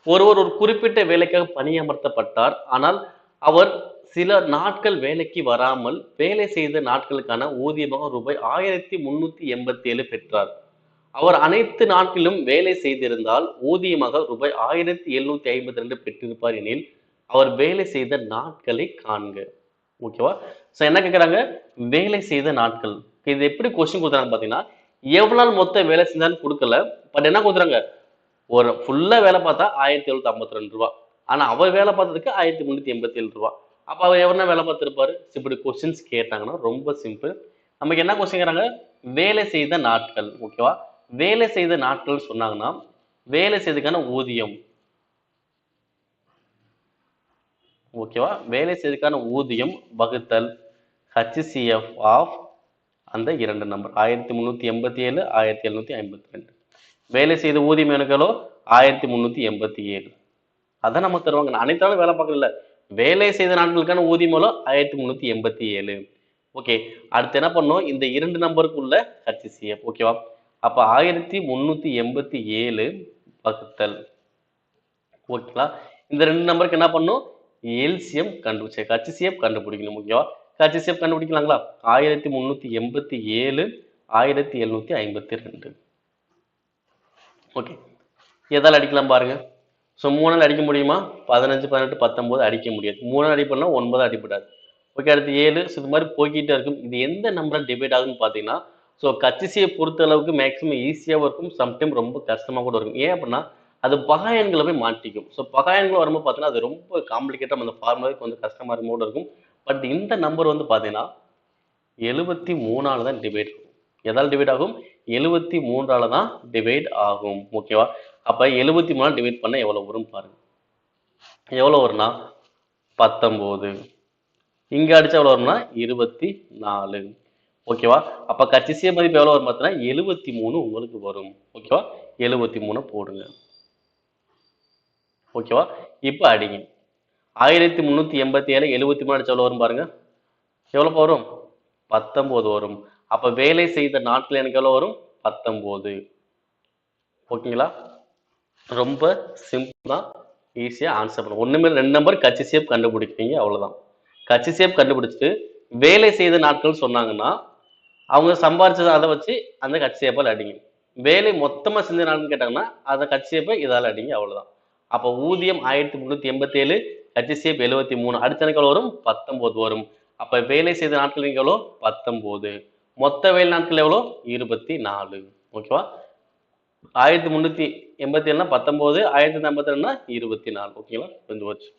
ஒருவர் ஒரு குறிப்பிட்ட வேலைக்காக பணியமர்த்தப்பட்டார். ஆனால் அவர் சில நாட்கள் வேலைக்கு வராமல் வேலை செய்த நாட்களுக்கான ஊதியமாக ரூபாய் 1387 பெற்றார். அவர் அனைத்து நாட்களிலும் வேலை செய்திருந்தால் ஊதியமாக ரூபாய் 1752 பெற்றிருப்பார் எனில் அவர் வேலை செய்த நாட்களை காண்க. ஓகேவா? சோ என்ன கேக்குறாங்க? வேலை செய்த நாட்கள். இது எப்படி கொஸ்டின் கொடுக்குறாங்க பாத்தீங்கன்னா, எவ்வளவு நாள் மொத்த வேலை செஞ்சான்னு கொடுக்கல. பட் என்ன கொடுக்குறாங்க? ஒரு ஃபுல்லா வேலை பார்த்தா ரூ. 1752. ஆனா அவர் வேலை பார்த்ததுக்கு ரூ. 1387. அப்ப அவர் எவ்வளவு நேரம் வேலை பார்த்திருப்பாரு? இப்படி கொஸ்டின்ஸ் கேட்டாங்கன்னா ரொம்ப சிம்பிள். நமக்கு என்ன கொஸ்டின் கேக்குறாங்க? வேலை செய்த நாட்கள். ஓகேவா? வேலை செய்த நாட்கள் சொன்னாங்கன்னா வேலை செய்ததுக்கான ஊதியம். ஓகேவா? வேலை செய்ததுக்கான ஊதியம் வகுத்தல் HCF ஆஃப் அந்த இரண்டு நம்பர் 1387 1752. வேலை செய்த ஊதியம் எனக்கு எவ்வளோ? 1387. அதான் நம்ம தருவாங்க. அனைத்து நாளும் வேலை பார்க்கல. வேலை செய்த நாட்களுக்கான ஊதியம் எவ்வளோ? 1387. ஓகே, அடுத்து என்ன பண்ணோம்? இந்த இரண்டு நம்பருக்குள்ள HCF. ஓகேவா? அப்ப 1387 வகுத்தல். ஓகேங்களா? இந்த ரெண்டு நம்பருக்கு என்ன பண்ணும்? எல்சிஎம் கண்டுபிடிச்சு HCF கண்டுபிடிக்கணும். ஓகேவா? HCF கண்டுபிடிக்கலாங்களா? 1387 1752. ஓகே, எதால அடிக்கலாம் பாருங்க. ஸோ 3 அடிக்க முடியுமா? 15 18 19 அடிக்க முடியாது. 3 அடிப்படனா 9 அடிப்படாது. ஓகே, அடுத்து 7. ஸோ இது மாதிரி போய்கிட்டே இருக்கும். இது எந்த நம்பரை டிவைட் ஆகுதுன்னு பார்த்தீங்கன்னா, ஸோ கச்சிசியை பொறுத்த அளவுக்கு மேக்ஸிமம் ஈஸியாகவும் இருக்கும், சம்டைம் ரொம்ப கஷ்டமாக கூட இருக்கும். ஏன் அப்படின்னா அது பகா எண்களை போய் மாட்டிக்கும். ஸோ பகா எண்கள் வரும்போது பார்த்தீங்கன்னா அது ரொம்ப காம்ப்ளிகேட்டாக அந்த ஃபார்முலாவே கொஞ்சம் கஷ்டமாக இருக்கும் கூட இருக்கும். பட் இந்த நம்பர் வந்து பார்த்தீங்கன்னா 73ஆல தான் டிவைட் ஆகும். எதால் டிவைட் ஆகும்? 73ஆல தான் டிவைட் ஆகும். ஓகேவா? அப்ப 73 டிவைட் பண்ண எவ்வளவு வரும் பாருங்க. எவ்வளவு வரும்னா 19. இங்க அடிச்சா எவ்வளவு வரும்னா 24. ஓகேவா? அப்ப கச்சிசிய மதிப்பு எவ்வளவு வரும் பார்த்தீங்கன்னா 73 உங்களுக்கு வரும். ஓகேவா? 73 போடுங்க. ஓகேவா? இப்ப அடிங்க. 1387 73 அடிச்சா எவ்வளவு வரும் பாருங்க. எவ்வளவு வரும்? 19 வரும். அப்ப வேலை செய்த நாட்கள் எனக்கு எவ்வளவு வரும்? 19. ஓகேங்களா? ரொம்ப சிம்பிளா ஈஸியா ஆன்சர் பண்ணும். ஒண்ணுமே ரெண்டு நம்பர் கச்சிசியப் கண்டுபிடிப்பீங்க, அவ்வளவுதான். கச்சிசியப் கண்டுபிடிச்சிட்டு வேலை செய்த நாட்கள் சொன்னாங்கன்னா அவங்க சம்பாரிச்சதை அதை வச்சு அந்த கச்சிசியப்பால் அடிங்க. வேலை மொத்தமா செஞ்ச நாட்கள் கேட்டாங்கன்னா அதை கச்சிசியப்பை இதால அடிங்க, அவ்வளவுதான். அப்ப ஊதியம் 1387, கச்சிசியப் 73. அடுத்த எனக்கு எவ்வளவு வரும்? 19 வரும். அப்ப வேலை செய்த நாட்கள் எவ்வளோ? 19. மொத்த வேலை நாட்கள் எவ்வளோ? 24. ஓகேவா? 1387 19, 1352 24. ஓகேங்களா? கொஞ்சம் வச்சு